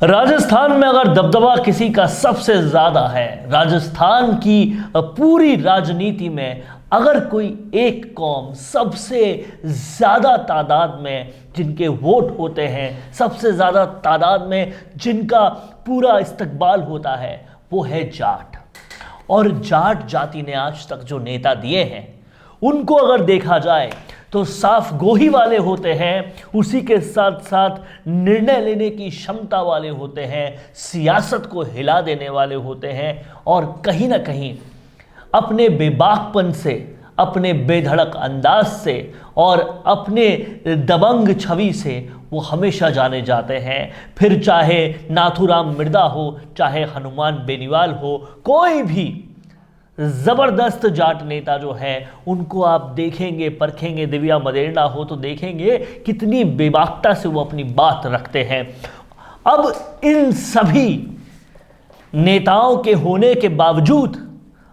राजस्थान में अगर दबदबा किसी का सबसे ज्यादा है, राजस्थान की पूरी राजनीति में अगर कोई एक कौम सबसे ज्यादा तादाद में जिनके वोट होते हैं, सबसे ज्यादा तादाद में जिनका पूरा इस्तकबाल होता है, वो है जाट। और जाट जाति ने आज तक जो नेता दिए हैं उनको अगर देखा जाए तो साफ गोही वाले होते हैं, उसी के साथ साथ निर्णय लेने की क्षमता वाले होते हैं, सियासत को हिला देने वाले होते हैं और कहीं ना कहीं अपने बेबाकपन से, अपने बेधड़क अंदाज से और अपने दबंग छवि से वो हमेशा जाने जाते हैं। फिर चाहे नाथूराम मिर्दा हो, चाहे हनुमान बेनीवाल हो, कोई भी जबरदस्त जाट नेता जो है उनको आप देखेंगे, परखेंगे, दिव्या मदेरणा हो तो देखेंगे कितनी बेबाकता से वो अपनी बात रखते हैं। अब इन सभी नेताओं के होने के बावजूद,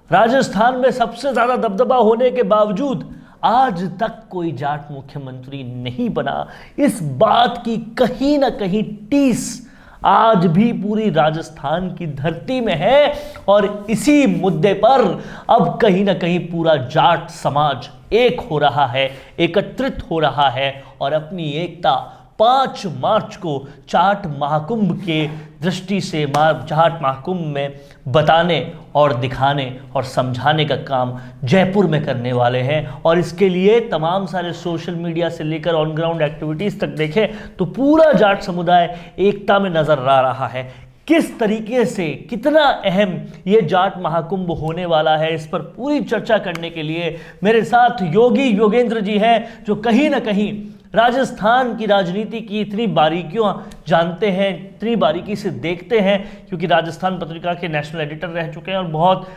राजस्थान में सबसे ज्यादा दबदबा होने के बावजूद आज तक कोई जाट मुख्यमंत्री नहीं बना। इस बात की कहीं ना कहीं टीस आज भी पूरी राजस्थान की धरती में है और इसी मुद्दे पर अब कहीं ना कहीं पूरा जाट समाज एक हो रहा है, एकत्रित हो रहा है और अपनी एकता 5 मार्च को जाट महाकुंभ के दृष्टि से जाट महाकुंभ में बताने और दिखाने और समझाने का काम जयपुर में करने वाले हैं। और इसके लिए तमाम सारे सोशल मीडिया से लेकर ऑन ग्राउंड एक्टिविटीज़ तक देखें तो पूरा जाट समुदाय एकता में नजर आ रहा है। किस तरीके से, कितना अहम ये जाट महाकुंभ होने वाला है, इस पर पूरी चर्चा करने के लिए मेरे साथ योगी योगेंद्र जी हैं, जो कहीं ना कहीं राजस्थान की राजनीति की इतनी बारीकियों जानते हैं, इतनी बारीकी से देखते हैं, क्योंकि राजस्थान पत्रिका के नेशनल एडिटर रह चुके हैं और बहुत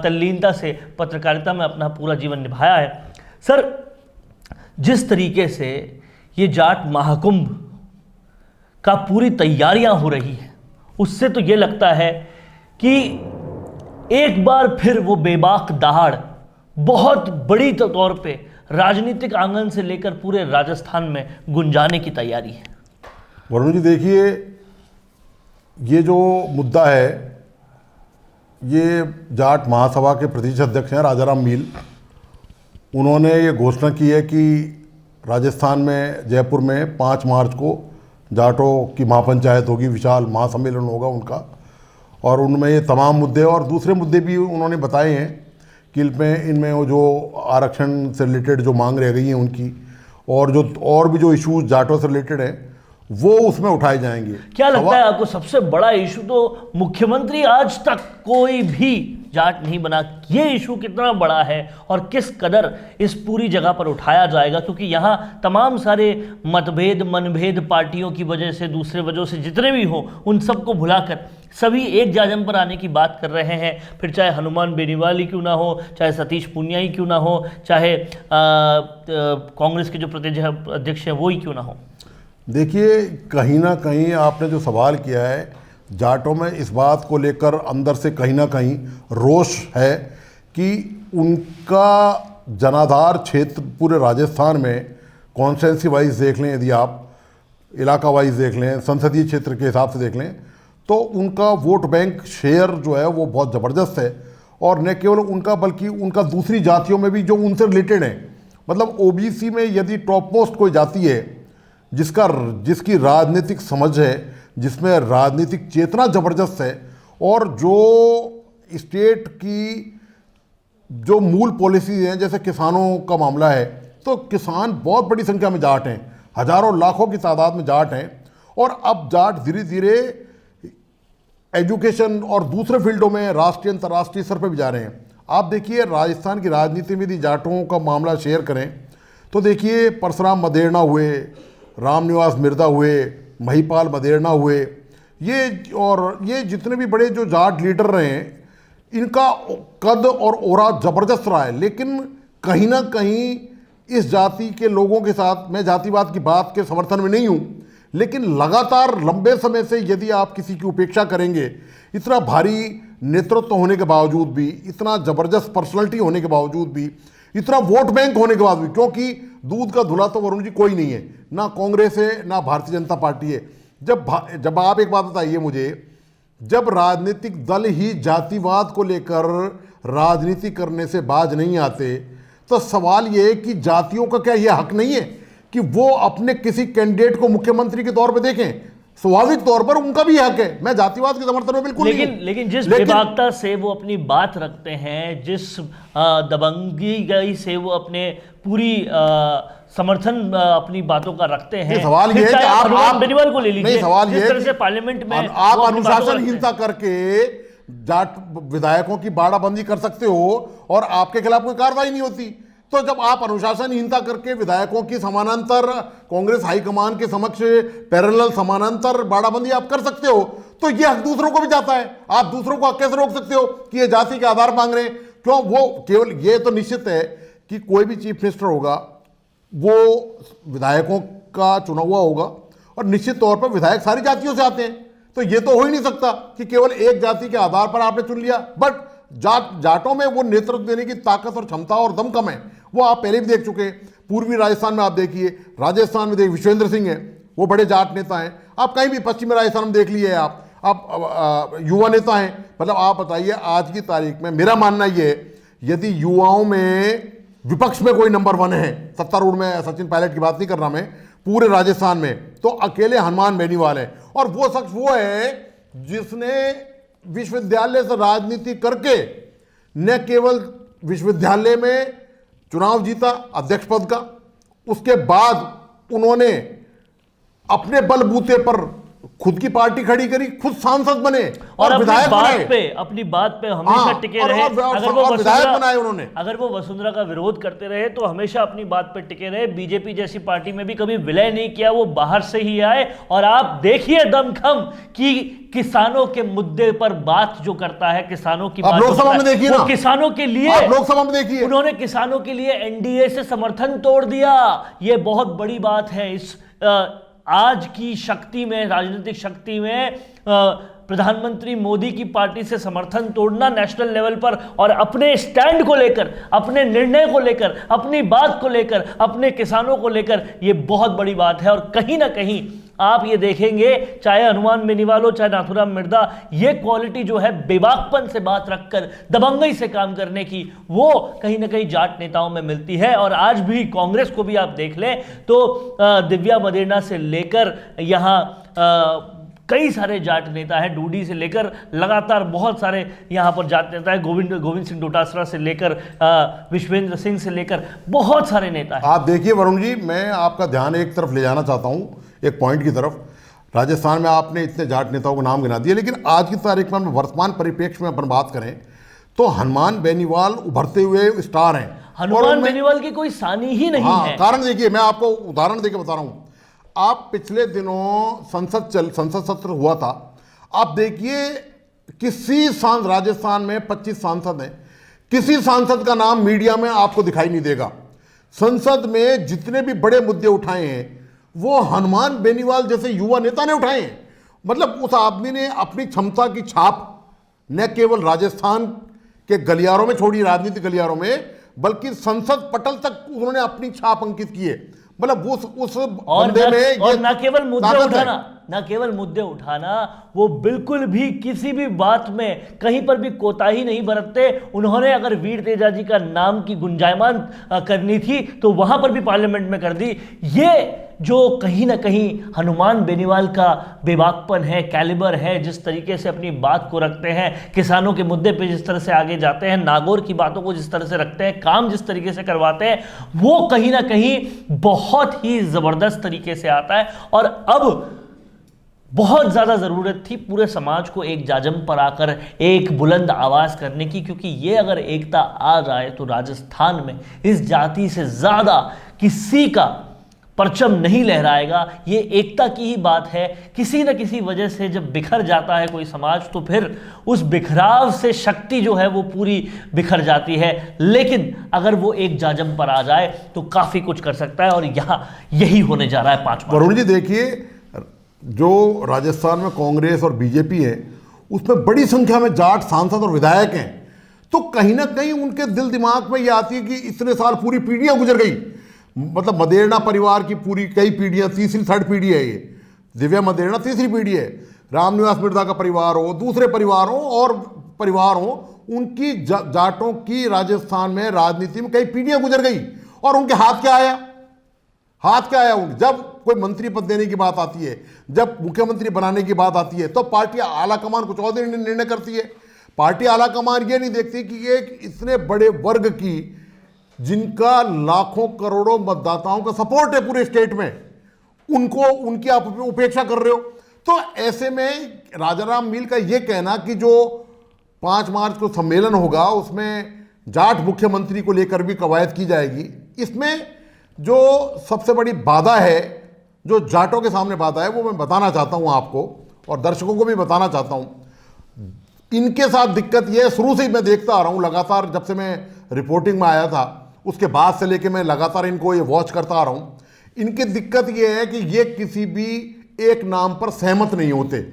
तल्लीनता से पत्रकारिता में अपना पूरा जीवन निभाया है। सर, जिस तरीके से ये जाट महाकुंभ का पूरी तैयारियां हो रही हैं, उससे तो ये लगता है कि एक बार फिर वो बेबाक दहाड़ बहुत बड़ी तौर पे राजनीतिक आंगन से लेकर पूरे राजस्थान में गुंजाने की तैयारी है। वरुण जी, देखिए, ये जो मुद्दा है, ये जाट महासभा के प्रदेश अध्यक्ष हैं राजाराम मील। उन्होंने ये घोषणा की है कि राजस्थान में जयपुर में 5 मार्च को जाटों की महापंचायत होगी, विशाल महासम्मेलन होगा उनका, और उनमें ये तमाम मुद्दे और दूसरे मुद्दे भी उन्होंने बताए हैं कि इनमें वो जो आरक्षण से रिलेटेड जो मांग रह गई हैं उनकी, और भी जो इश्यूज जाटों से रिलेटेड हैं वो उसमें उठाए जाएंगे। क्या लगता है आपको सबसे बड़ा इशू? तो मुख्यमंत्री आज तक कोई भी जाट नहीं बना, ये इशू कितना बड़ा है और किस कदर इस पूरी जगह पर उठाया जाएगा? क्योंकि यहाँ तमाम सारे मतभेद, मनभेद पार्टियों की वजह से, दूसरे वजह से जितने भी हों, उन सबको भुलाकर सभी एक जाजम पर आने की बात कर रहे हैं। फिर चाहे हनुमान बेनीवाल ही क्यों ना हो, चाहे सतीश पूनिया ही क्यों ना हो, चाहे कांग्रेस के जो प्रदेश अध्यक्ष हैं वो ही क्यों ना हो। देखिए, कहीं ना कहीं आपने जो सवाल किया है, जाटों में इस बात को लेकर अंदर से कहीं ना कहीं रोष है कि उनका जनाधार क्षेत्र पूरे राजस्थान में कॉन्स्टिट्यूंसी वाइज देख लें, यदि आप इलाका वाइज देख लें, संसदीय क्षेत्र के हिसाब से देख लें, तो उनका वोट बैंक शेयर जो है वो बहुत ज़बरदस्त है। और न केवल उनका बल्कि उनका दूसरी जातियों में भी जो उनसे रिलेटेड है, मतलब ओबीसी में यदि टॉप मोस्ट कोई जाति है जिसकी राजनीतिक समझ है, जिसमें राजनीतिक चेतना ज़बरदस्त है और जो स्टेट की जो मूल पॉलिसी हैं, जैसे किसानों का मामला है, तो किसान बहुत बड़ी संख्या में जाट हैं, हजारों लाखों की तादाद में जाट हैं। और अब जाट धीरे धीरे एजुकेशन और दूसरे फील्डों में राष्ट्रीय अंतर्राष्ट्रीय स्तर पर भी जा रहे हैं। आप देखिए, राजस्थान की राजनीति में यदि जाटों का मामला शेयर करें तो देखिए, परशुराम मदेरणा हुए, रामनिवास मिर्दा हुए, महिपाल मदेरणा हुए, ये जितने भी बड़े जो जाट लीडर रहे हैं, इनका कद और ओरा ज़बरदस्त रहा है। लेकिन कहीं ना कहीं इस जाति के लोगों के साथ, मैं जातिवाद की बात के समर्थन में नहीं हूँ, लेकिन लगातार लंबे समय से यदि आप किसी की उपेक्षा करेंगे, इतना भारी नेतृत्व होने के बावजूद भी, इतना ज़बरदस्त पर्सनैलिटी होने के बावजूद भी, इतना वोट बैंक होने के बाद भी, क्योंकि दूध का धुला तो वरुण जी कोई नहीं है, ना कांग्रेस है ना भारतीय जनता पार्टी है। जब आप एक बात बताइए मुझे, जब राजनीतिक दल ही जातिवाद को लेकर राजनीति करने से बाज नहीं आते, तो सवाल यह है कि जातियों का क्या यह हक नहीं है कि वो अपने किसी कैंडिडेट को मुख्यमंत्री के तौर पे देखें? स्वाभाविक तौर पर उनका भी हक है, मैं जातिवाद के समर्थन में बिल्कुल नहीं हूं। लेकिन जिस बेबाकता से वो अपनी बात रखते हैं, जिस दबंगी गई से वो अपने पूरी समर्थन अपनी बातों का रखते हैं, सवाल ये है कि आप बेनीवाल को ले लीजिए, सवाल जिस तरह से पार्लियामेंट में आप अनुशासनहीनता करके जाट विधायकों की बाड़ाबंदी कर सकते हो और आपके खिलाफ कोई कार्रवाई नहीं होती। तो जब आप अनुशासनहीनता करके विधायकों की समानांतर कांग्रेस हाईकमान के समक्ष पैरेलल समानांतर बाड़ाबंदी आप कर सकते हो, तो यह हक दूसरों को भी जाता है। आप दूसरों को कैसे रोक सकते हो कि ये जाति के आधार मांग रहे हैं? क्यों? वो केवल ये तो निश्चित है कि कोई भी चीफ मिनिस्टर होगा वो विधायकों का चुना हुआ होगा, और निश्चित तौर पर विधायक सारी जातियों से आते हैं, तो ये तो हो ही नहीं सकता कि केवल एक जाति के आधार पर आपने चुन लिया। बट जाटों में वो नेतृत्व देने की ताकत और क्षमता और दम कम है, वो आप पहले भी देख चुके हैं। पूर्वी राजस्थान में आप देखिए, राजस्थान में देखिए विश्वेंद्र सिंह है, वो बड़े जाट नेता हैं। आप कहीं भी पश्चिमी राजस्थान में देख लिए आप युवा नेता हैं। मतलब आप बताइए आज की तारीख में मेरा मानना ये है, यदि युवाओं में विपक्ष में कोई नंबर 1 है, सत्तारूढ़ में सचिन पायलट की बात नहीं कर रहा मैं, पूरे राजस्थान में तो अकेले हनुमान बेनीवाल है। और वो शख्स वो है जिसने विश्वविद्यालय से राजनीति करके न केवल विश्वविद्यालय में चुनाव जीता अध्यक्ष पद का, उसके बाद उन्होंने अपने बलबूते पर खुद की पार्टी खड़ी करी, खुद सांसद बने और विधायक बनाए। अपनी बात पे हमेशा टिके रहे। अगर वो वसुंधरा का विरोध करते रहे तो हमेशा अपनी बात पे टिके रहे। बीजेपी जैसी पार्टी में भी कभी विलय नहीं किया, वो बाहर से ही आए। और आप देखिए दमखम कि किसानों के मुद्दे पर बात जो करता है, किसानों की बात लोकसभा में देखिए ना, किसानों के लिए लोकसभा में देखिए उन्होंने किसानों के लिए एनडीए से समर्थन तोड़ दिया। ये बहुत बड़ी बात है। इस आज की शक्ति में, राजनीतिक शक्ति में प्रधानमंत्री मोदी की पार्टी से समर्थन तोड़ना नेशनल लेवल पर, और अपने स्टैंड को लेकर, अपने निर्णय को लेकर, अपनी बात को लेकर, अपने किसानों को लेकर, ये बहुत बड़ी बात है। और कहीं ना कहीं आप ये देखेंगे, चाहे हनुमान बेनीवाल हो, चाहे नाथूराम मिर्दा, ये क्वालिटी जो है बेबाकपन से बात रखकर, दबंगई से काम करने की, वो कहीं ना कहीं जाट नेताओं में मिलती है। और आज भी कांग्रेस को भी आप देख लें तो दिव्या मदेरणा से लेकर यहाँ कई सारे जाट नेता हैं, डूडी से लेकर लगातार बहुत सारे यहाँ पर जाट नेता हैं, गोविंद सिंह डोटासरा से लेकर विश्वेंद्र सिंह से लेकर बहुत सारे नेता हैं। आप देखिए वरुण जी, मैं आपका ध्यान एक तरफ ले जाना चाहता हूँ, एक पॉइंट की तरफ। राजस्थान में आपने इतने जाट नेताओं को नाम गिना दिए, लेकिन आज की तारीख में वर्तमान परिप्रेक्ष्य में अपन बात करें तो हनुमान बेनीवाल उभरते हुए स्टार हैं। हनुमान बेनीवाल की कोई सानी ही नहीं है। कारण देखिए, मैं आपको उदाहरण देकर बता रहा हूँ। आप पिछले दिनों संसद सत्र हुआ था, आप देखिए किसी राजस्थान में 25 सांसद हैं, किसी सांसद का नाम मीडिया में आपको दिखाई नहीं देगा। संसद में जितने भी बड़े मुद्दे उठाए हैं वो हनुमान बेनीवाल जैसे युवा नेता ने उठाए हैं। मतलब उस आदमी ने अपनी क्षमता की छाप न केवल राजस्थान के गलियारों में छोड़ी, राजनीतिक गलियारों में, बल्कि संसद पटल तक उन्होंने अपनी छाप अंकित की है। मतलब उस बंदे में और ना केवल मुद्दे उठाना, वो बिल्कुल भी किसी भी बात में कहीं पर भी कोताही नहीं बरतते। उन्होंने अगर वीर तेजा जी का नाम की गुंजायमान करनी थी तो वहां पर भी पार्लियामेंट में कर दी। ये जो कहीं ना कहीं हनुमान बेनीवाल का बेबाकपन है, कैलिबर है, जिस तरीके से अपनी बात को रखते हैं, किसानों के मुद्दे पे जिस तरह से आगे जाते हैं, नागौर की बातों को जिस तरह से रखते हैं, काम जिस तरीके से करवाते हैं, वो कहीं ना कहीं बहुत ही जबरदस्त तरीके से आता है। और अब बहुत ज़्यादा ज़रूरत थी पूरे समाज को एक जाजम पर आकर एक बुलंद आवाज़ करने की, क्योंकि ये अगर एकता आ जाए तो राजस्थान में इस जाति से ज़्यादा किसी का परचम नहीं लहराएगा। ये एकता की ही बात है। किसी न किसी वजह से जब बिखर जाता है कोई समाज तो फिर उस बिखराव से शक्ति जो है वो पूरी बिखर जाती है। लेकिन अगर वो एक जाजम पर आ जाए तो काफ़ी कुछ कर सकता है, और यहाँ यही होने जा रहा है 5 मार्च। वरुण जी देखिए, जो राजस्थान में कांग्रेस और बीजेपी है उसमें बड़ी संख्या में जाट सांसद और विधायक हैं, तो कहीं ना कहीं उनके दिल दिमाग में ये आती है कि इतने साल पूरी पीढ़ियां गुजर गई, मतलब मदेरणा परिवार की पूरी कई पीढ़ियां, तीसरी 3rd पीढ़ी है ये, दिव्या मदेरणा तीसरी पीढ़ी है, रामनिवास मिर्जा का परिवार हो, दूसरे परिवार हो और परिवार हो, उनकी जाटों की राजस्थान में राजनीति में कई पीढ़ियां गुजर गई और उनके हाथ क्या आया? हाथ क्या आया उनके? जब कोई मंत्री पद देने की बात आती है, जब मुख्यमंत्री बनाने की बात आती है, तो पार्टी आला कमान कुछ और निर्णय करती है। पार्टी आला कमान ये नहीं देखती कि एक इतने बड़े वर्ग की, जिनका लाखों करोड़ों मतदाताओं का सपोर्ट है पूरे स्टेट में, उनको उनकी आप उपेक्षा कर रहे हो। तो ऐसे में राजाराम मील का ये कहना कि जो 5 मार्च को सम्मेलन होगा उसमें जाट मुख्यमंत्री को लेकर भी कवायद की जाएगी, इसमें जो सबसे बड़ी बाधा है, जो जाटों के सामने बाधा है, वो मैं बताना चाहता हूं आपको और दर्शकों को भी बताना चाहता हूं। इनके साथ दिक्कत ये शुरू से ही मैं देखता आ रहा हूं, लगातार जब से मैं रिपोर्टिंग में आया था उसके बाद से लेके मैं लगातार इनको ये वॉच करता आ रहा हूं। इनकी दिक्कत ये है कि ये किसी भी एक नाम पर सहमत नहीं होते।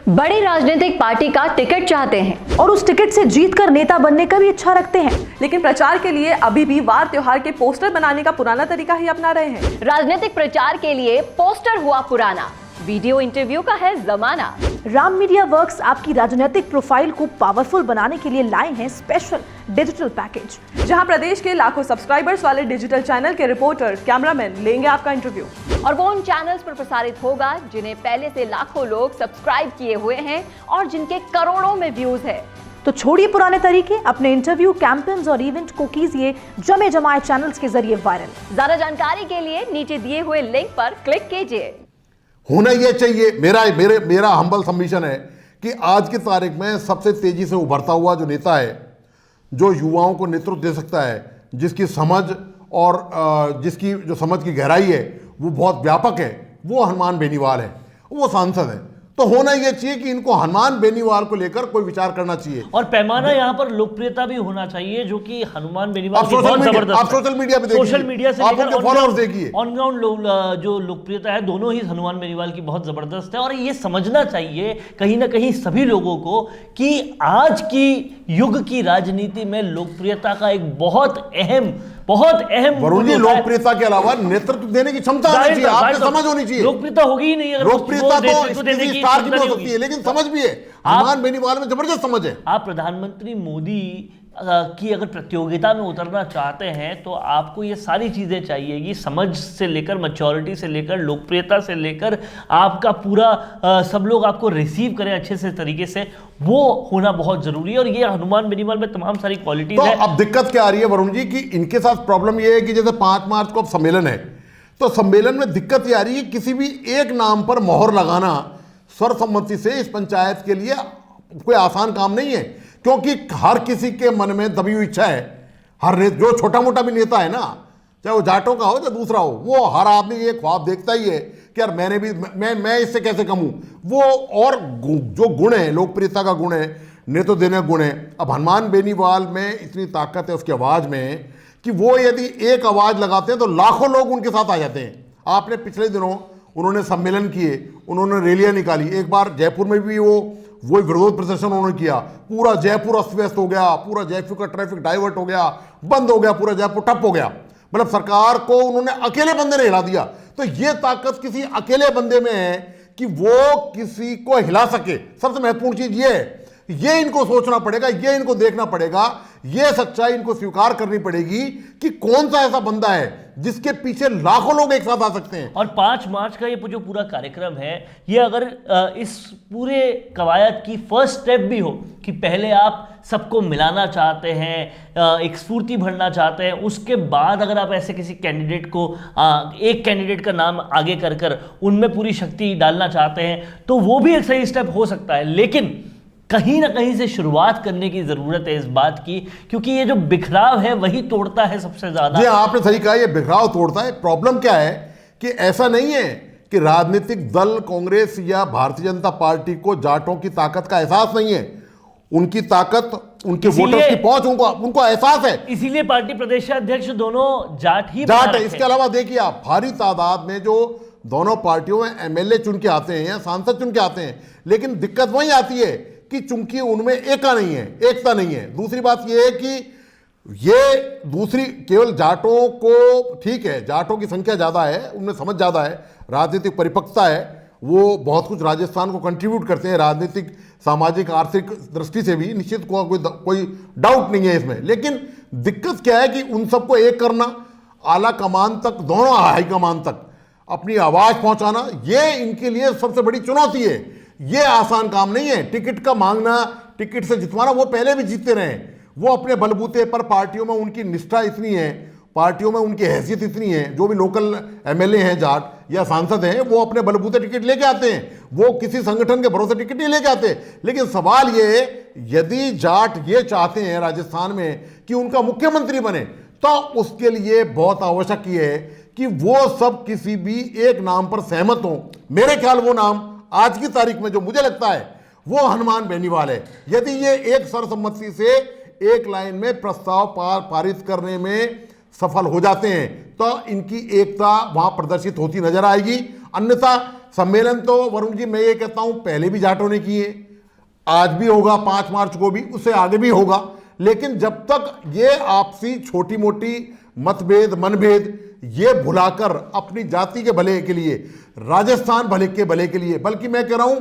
बड़ी राजनीतिक पार्टी का टिकट चाहते हैं और उस टिकट से जीतकर नेता बनने का भी इच्छा रखते हैं, लेकिन प्रचार के लिए अभी भी वार त्योहार के पोस्टर बनाने का पुराना तरीका ही अपना रहे हैं। राजनीतिक प्रचार के लिए पोस्टर हुआ पुराना, वीडियो इंटरव्यू का है जमाना। राम मीडिया वर्क्स आपकी राजनीतिक प्रोफाइल को पावरफुल बनाने के लिए लाए हैं स्पेशल डिजिटल पैकेज, जहां प्रदेश के लाखों सब्सक्राइबर्स वाले डिजिटल चैनल के रिपोर्टर, कैमरामैन लेंगे आपका इंटरव्यू। और वो उन चैनल्स पर प्रसारित होगा जिन्हें पहले से लाखों लोग सब्सक्राइब किए हुए हैं और जिनके करोड़ों में व्यूज है। तो छोड़िए पुराने तरीके, अपने इंटरव्यू, कैंपेन्स और इवेंट को कीजिए जमे जमाए चैनल्स के जरिए वायरल। ज्यादा जानकारी के लिए नीचे दिए हुए लिंक पर क्लिक कीजिए। होना यह चाहिए, मेरा हम्बल सबमिशन है कि आज की तारीख में सबसे तेजी से उभरता हुआ जो नेता है, जो युवाओं को नेतृत्व दे सकता है, जिसकी समझ और जिसकी जो समझ की गहराई है वो बहुत व्यापक है, वो हनुमान बेनीवाल है, वो सांसद है। तो होना यह चाहिए कि इनको हनुमान बेनीवाल को लेकर कोई विचार करना चाहिए और पैमाना यहाँ पर लोकप्रियता भी होना चाहिए, जो कि हनुमान बेनीवाल की बहुत जबरदस्त। आप सोशल मीडिया पे देखिए, सोशल मीडिया से आप उनके फॉलोअर्स देखिए, ऑन ग्राउंड जो लोकप्रियता है, दोनों ही हनुमान बेनीवाल की बहुत जबरदस्त है। और ये समझना चाहिए कहीं ना कहीं सभी लोगों को कि आज की युग की राजनीति में लोकप्रियता का एक बहुत अहम वरुण जी, लोकप्रियता के अलावा नेतृत्व देने की क्षमता होनी चाहिए, आपकी समझ होनी चाहिए। लोकप्रियता होगी ही नहीं अगर लोकप्रियता तो किसी स्टार की हो सकती है, लेकिन समझ भी है। हनुमान बेनीवाल में जबरदस्त समझ है। आप प्रधानमंत्री मोदी की अगर प्रतियोगिता में उतरना चाहते हैं तो आपको ये सारी चीजें चाहिएगी, समझ से लेकर, मैच्योरिटी से लेकर, लोकप्रियता से लेकर, आपका पूरा सब लोग आपको रिसीव करें अच्छे से तरीके से, वो होना बहुत जरूरी है। और ये हनुमान बेनीवाल में तमाम सारी क्वालिटीज है। अब दिक्कत क्या आ रही है वरुण जी कि इनके साथ प्रॉब्लम ये है कि जैसे 5 मार्च को अब सम्मेलन है, तो सम्मेलन में दिक्कत ये आ रही है किसी भी एक नाम पर मोहर लगाना सर्वसम्मति से इस पंचायत के लिए कोई आसान काम नहीं है, क्योंकि हर किसी के मन में दबी हुई इच्छा है। जो छोटा मोटा भी नेता है ना, चाहे वो जाटों का हो या दूसरा हो, वो हर आदमी ये ख्वाब देखता ही है कि यार मैंने भी मैं इससे कैसे कमूं। वो और जो गुण है, लोकप्रियता का गुण है, नेतृत्व देने का गुण है। अब हनुमान बेनीवाल में इतनी ताकत है उसकी आवाज़ में कि वो यदि एक आवाज़ लगाते हैं तो लाखों लोग उनके साथ आ जाते हैं। आपने पिछले दिनों उन्होंने सम्मेलन किए, उन्होंने रैलियां निकाली, एक बार जयपुर में भी वो विरोध प्रदर्शन उन्होंने किया, पूरा जयपुर अस्त व्यस्त हो गया, पूरा जयपुर का ट्रैफिक डाइवर्ट हो गया, बंद हो गया, पूरा जयपुर ठप हो गया। मतलब सरकार को उन्होंने अकेले बंदे ने हिला दिया। तो ये ताकत किसी अकेले बंदे में है कि वो किसी को हिला सके। सबसे महत्वपूर्ण चीज ये है, ये इनको सोचना पड़ेगा, ये इनको देखना पड़ेगा, ये सच्चाई इनको स्वीकार करनी पड़ेगी कि कौन सा ऐसा बंदा है जिसके पीछे लाखों लोग एक साथ आ सकते हैं। और 5 मार्च का ये जो पूरा कार्यक्रम है, ये अगर इस पूरे कवायद की फर्स्ट स्टेप भी हो कि पहले आप सबको मिलाना चाहते हैं, एक स्फूर्ति भरना चाहते हैं, उसके बाद अगर आप ऐसे किसी कैंडिडेट को एक कैंडिडेट का नाम आगे कर उनमें पूरी शक्ति डालना चाहते हैं, तो वो भी एक सही स्टेप हो सकता है। लेकिन कहीं ना कहीं से शुरुआत करने की जरूरत है इस बात की, क्योंकि ये जो बिखराव है वही तोड़ता है सबसे ज्यादा। जी आपने सही कहा, ये बिखराव तोड़ता है। प्रॉब्लम क्या है कि ऐसा नहीं है कि राजनीतिक दल कांग्रेस या भारतीय जनता पार्टी को जाटों की ताकत का एहसास नहीं है। उनकी ताकत, उनके वोटर्स की पहुंच उनको एहसास है। इसीलिए पार्टी प्रदेशाध्यक्ष दोनों जाट है। इसके अलावा देखिए आप, भारी तादाद में जो दोनों पार्टियों में एमएलए चुन के आते हैं या सांसद चुन के आते हैं, लेकिन दिक्कत वही आती है कि चूंकि उनमें एकता नहीं है। दूसरी बात यह है कि ये दूसरी केवल जाटों को, ठीक है जाटों की संख्या ज़्यादा है, उनमें समझ ज़्यादा है, राजनीतिक परिपक्वता है, वो बहुत कुछ राजस्थान को कंट्रीब्यूट करते हैं, राजनीतिक, सामाजिक, आर्थिक दृष्टि से भी, निश्चित कोई डाउट नहीं है इसमें। लेकिन दिक्कत क्या है कि उन सबको एक करना, आला कमान तक, दोनों हाई कमान तक अपनी आवाज पहुंचाना, ये इनके लिए सबसे बड़ी चुनौती है। ये आसान काम नहीं है। टिकट का मांगना, टिकट से जितवाना, वो पहले भी जीतते रहे। वो अपने बलबूते पर, पार्टियों में उनकी निष्ठा इतनी है, पार्टियों में उनकी हैसियत इतनी है, जो भी लोकल एमएलए हैं जाट या सांसद हैं, वो अपने बलबूते टिकट लेके आते हैं, वो किसी संगठन के भरोसे टिकट नहीं लेके आते। लेकिन सवाल ये है, यदि जाट ये चाहते हैं राजस्थान में कि उनका मुख्यमंत्री बने, तो उसके लिए बहुत आवश्यक ये है कि वो सब किसी भी एक नाम पर सहमत हों। मेरे ख्याल वो नाम आज की तारीख में जो मुझे लगता है वो हनुमान बेनीवाल है। यदि ये एक सर्वसम्मति से एक लाइन में प्रस्ताव पारित करने में सफल हो जाते हैं, तो इनकी एकता वहां प्रदर्शित होती नजर आएगी। अन्यथा सम्मेलन तो वरुण जी, मैं ये कहता हूं, पहले भी जाटों ने किए, आज भी होगा, 5 मार्च को भी, उससे आगे भी होगा। लेकिन जब तक ये आपसी छोटी मोटी मतभेद, मनभेद ये भुलाकर अपनी जाति के भले के लिए, राजस्थान भले के लिए, बल्कि मैं कह रहा हूं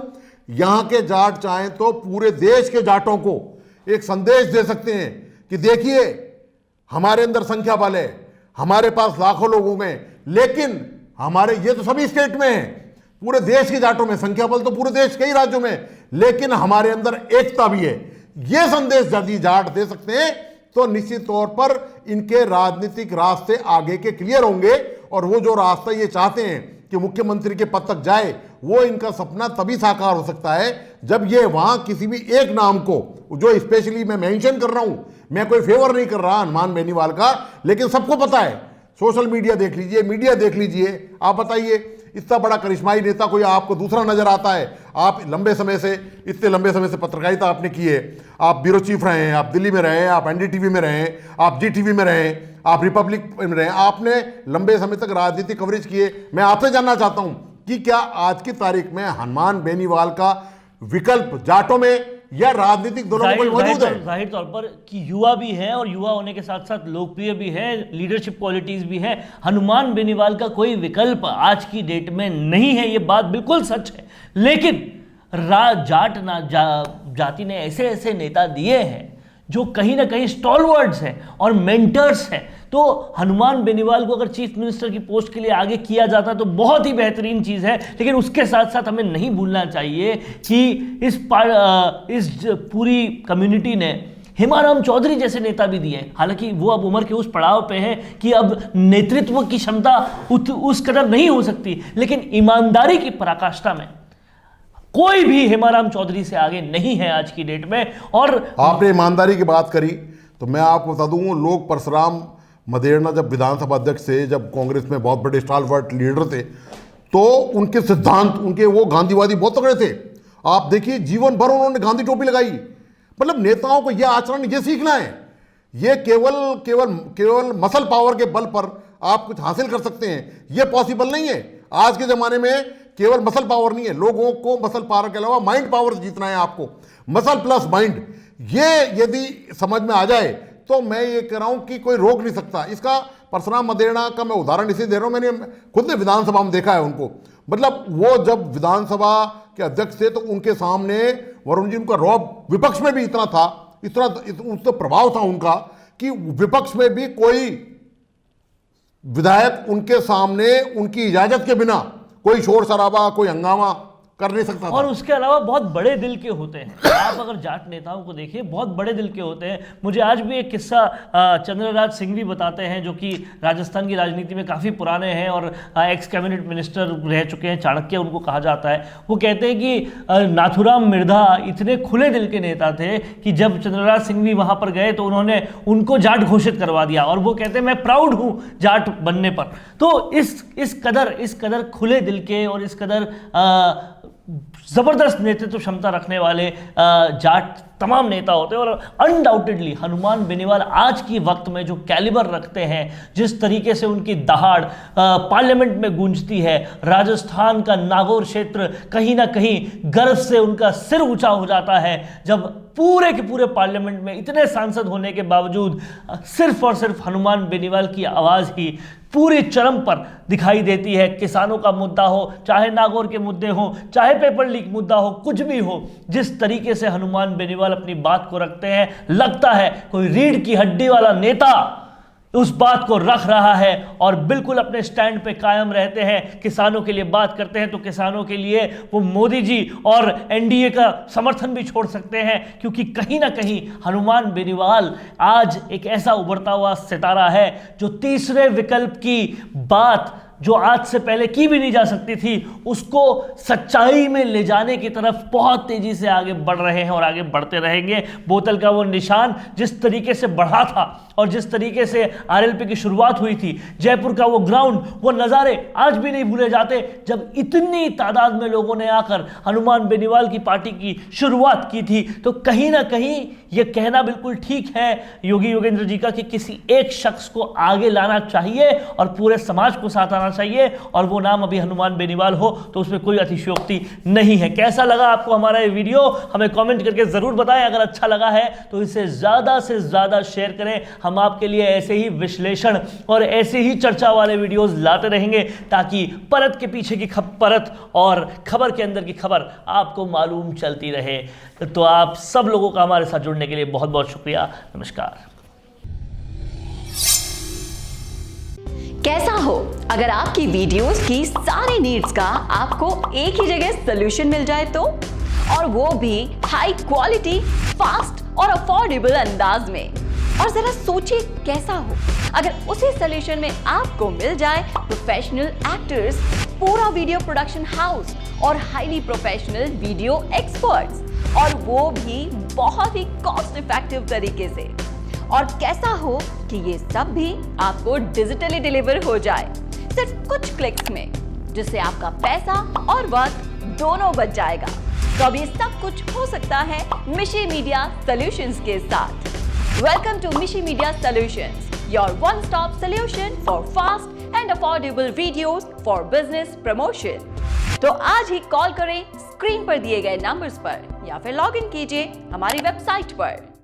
यहां के जाट चाहें तो पूरे देश के जाटों को एक संदेश दे सकते हैं कि देखिए, हमारे अंदर संख्या बल है, हमारे पास लाखों लोग होंगे, लेकिन हमारे, ये तो सभी स्टेट में है, पूरे देश के जाटों में संख्या बल तो पूरे देश के ही राज्यों में, लेकिन हमारे अंदर एकता भी है। ये संदेश यदि जाट दे सकते हैं तो निश्चित तौर पर इनके राजनीतिक रास्ते आगे के क्लियर होंगे। और वो जो रास्ता ये चाहते हैं कि मुख्यमंत्री के पद तक जाए, वो इनका सपना तभी साकार हो सकता है जब ये वहां किसी भी एक नाम को, जो स्पेशली मैं मेंशन कर रहा हूं, मैं कोई फेवर नहीं कर रहा हनुमान बेनीवाल का, लेकिन सबको पता है, सोशल मीडिया देख लीजिए, मीडिया देख लीजिए, आप बताइए इतना बड़ा करिश्माई नेता कोई आपको दूसरा नजर आता है? आप इतने लंबे समय से पत्रकारिता आपने की है, आप ब्यूरो चीफ रहे हैं, आप दिल्ली में रहे हैं, आप एनडीटीवी में रहे हैं, आप जीटीवी में रहे हैं, आप रिपब्लिक में रहे हैं, आपने लंबे समय तक राजनीतिक कवरेज किए। मैं आपसे जानना चाहता हूं कि क्या आज की तारीख में हनुमान बेनीवाल का विकल्प जाटों में या राजनीतिक दोनों में मौजूद है? जाहिर तौर पर कि युवा भी है, और युवा होने के साथ साथ लोकप्रिय भी है, लीडरशिप क्वालिटीज भी है। हनुमान बेनीवाल का कोई विकल्प आज की डेट में नहीं है, ये बात बिल्कुल सच है। लेकिन जाति ने ऐसे ऐसे नेता दिए हैं जो कहीं ना कहीं स्टॉलवर्ड्स हैं और मेंटर्स हैं। तो हनुमान बेनीवाल को अगर चीफ मिनिस्टर की पोस्ट के लिए आगे किया जाता तो बहुत ही बेहतरीन चीज़ है। लेकिन उसके साथ साथ हमें नहीं भूलना चाहिए कि इस पूरी कम्युनिटी ने हेमाराम चौधरी जैसे नेता भी दिए हैं। हालांकि वो अब उम्र के उस पड़ाव पे हैं कि अब नेतृत्व की क्षमता उस कदर नहीं हो सकती, लेकिन ईमानदारी की पराकाष्ठा में कोई भी हेमाराम चौधरी से आगे नहीं है आज की डेट में। और आपने ईमानदारी की बात करी तो मैं आपको बता दूं, लोग परशुराम मदेरणा जब विधानसभा अध्यक्ष थे, जब कांग्रेस में बहुत बड़े स्टालवर्ट लीडर थे, तो उनके सिद्धांत, उनके वो गांधीवादी बहुत तगड़े थे। आप देखिए, जीवन भर उन्होंने गांधी टोपी लगाई। मतलब नेताओं को यह आचरण, ये सीखना है। ये केवल मसल पावर के बल पर आप कुछ हासिल कर सकते हैं, ये पॉसिबल नहीं है। आज के जमाने में केवल मसल पावर नहीं है, लोगों को मसल पावर के अलावा माइंड पावर से जीतना है आपको। मसल प्लस माइंड, ये यदि समझ में आ जाए तो मैं ये कह रहा हूं कि कोई रोक नहीं सकता। इसका परशुराम मदेरणा का मैं उदाहरण इसलिए दे रहा हूं, मैंने खुद ने विधानसभा में देखा है उनको। मतलब वो जब विधानसभा के अध्यक्ष थे तो उनके सामने वरुण जी, उनका रौब विपक्ष में भी इतना था, इतना प्रभाव था उनका कि विपक्ष में भी कोई विधायक उनके सामने उनकी इजाजत के बिना कोई शोर शराबा, कोई हंगामा कर नहीं सकता था। और उसके अलावा बहुत बड़े दिल के होते हैं। आप अगर जाट नेताओं को देखिए, बहुत बड़े दिल के होते हैं। मुझे आज भी एक किस्सा चंद्रराज सिंघवी बताते हैं, जो कि राजस्थान की राजनीति में काफ़ी पुराने हैं और एक्स कैबिनेट मिनिस्टर रह चुके हैं, चाणक्य उनको कहा जाता है। वो कहते हैं कि नाथुराम मिर्धा इतने खुले दिल के नेता थे कि जब चंद्रराज सिंघवी वहाँ पर गए तो उन्होंने उनको जाट घोषित करवा दिया, और वो कहते हैं मैं प्राउड हूँ जाट बनने पर। तो इस कदर खुले दिल के और इस कदर ज़बरदस्त नेतृत्व क्षमता रखने वाले जाट तमाम नेता होते हैं। और अनडाउटेडली हनुमान बेनीवाल आज की वक्त में जो कैलिबर रखते हैं, जिस तरीके से उनकी दहाड़ पार्लियामेंट में गूंजती है, राजस्थान का नागौर क्षेत्र कहीं ना कहीं गर्व से उनका सिर ऊंचा हो जाता है जब पूरे के पूरे पार्लियामेंट में इतने सांसद होने के बावजूद सिर्फ और सिर्फ हनुमान बेनीवाल की आवाज़ ही पूरी चरम पर दिखाई देती है। किसानों का मुद्दा हो, चाहे नागौर के मुद्दे हो, चाहे पेपर लीक मुद्दा हो, कुछ भी हो, जिस तरीके से हनुमान बेनीवाल अपनी बात को रखते हैं, लगता है कोई रीढ़ की हड्डी वाला नेता उस बात को रख रहा है और बिल्कुल अपने स्टैंड पे कायम रहते हैं। किसानों के लिए बात करते हैं तो किसानों के लिए वो मोदी जी और एनडीए का समर्थन भी छोड़ सकते हैं, क्योंकि कहीं ना कहीं हनुमान बेनीवाल आज एक ऐसा उभरता हुआ सितारा है जो तीसरे विकल्प की बात जो आज से पहले की भी नहीं जा सकती थी, उसको सच्चाई में ले जाने की तरफ बहुत तेजी से आगे बढ़ रहे हैं और आगे बढ़ते रहेंगे। बोतल का वो निशान जिस तरीके से बढ़ा था और जिस तरीके से आरएलपी की शुरुआत हुई थी, जयपुर का वो ग्राउंड, वो नज़ारे आज भी नहीं भूले जाते जब इतनी तादाद में लोगों ने आकर हनुमान बेनीवाल की पार्टी की शुरुआत की थी। तो कहीं ना कहीं ये कहना बिल्कुल ठीक है योगी योगेंद्र जी का कि किसी एक शख्स को आगे लाना चाहिए और पूरे समाज को साथ आना चाहिए, और वो नाम अभी हनुमान बेनीवाल हो तो उसमें कोई अतिशयोक्ति नहीं है। कैसा लगा आपको हमारा ये वीडियो, हमें कमेंट करके जरूर बताएं। अगर अच्छा लगा है तो इसे ज्यादा से ज्यादा शेयर करें। हम आपके लिए ऐसे ही विश्लेषण और ऐसे ही चर्चा वाले वीडियोस लाते रहेंगे ताकि परत के पीछे की परत और खबर के अंदर की खबर आपको मालूम चलती रहे। तो आप सब लोगों का हमारे साथ जुड़ने के लिए बहुत बहुत शुक्रिया। नमस्कार। कैसा हो अगर आपकी वीडियोस की सारी नीड्स का आपको एक ही जगह सॉल्यूशन मिल जाए तो, और वो भी हाई क्वालिटी, फास्ट और अफोर्डेबल अंदाज में। और जरा सोचिए कैसा हो अगर उसी सॉल्यूशन में आपको मिल जाए प्रोफेशनल एक्टर्स, पूरा वीडियो प्रोडक्शन हाउस और हाईली प्रोफेशनल वीडियो एक्सपर्ट्स, और वो भी बहुत ही कॉस्ट इफेक्टिव तरीके से। और कैसा हो कि ये सब भी आपको डिजिटली डिलीवर हो जाए सिर्फ कुछ क्लिक्स में, जिससे आपका पैसा और वक्त दोनों बच जाएगा। तो अब ये सब कुछ हो सकता है मिशी मीडिया सॉल्यूशंस के साथ। वेलकम टू मिशी media solutions, your one stop solution for fast and affordable videos for business promotion. तो आज ही कॉल करें स्क्रीन पर दिए गए नंबर्स पर या फिर लॉग इन कीजिए हमारी वेबसाइट पर।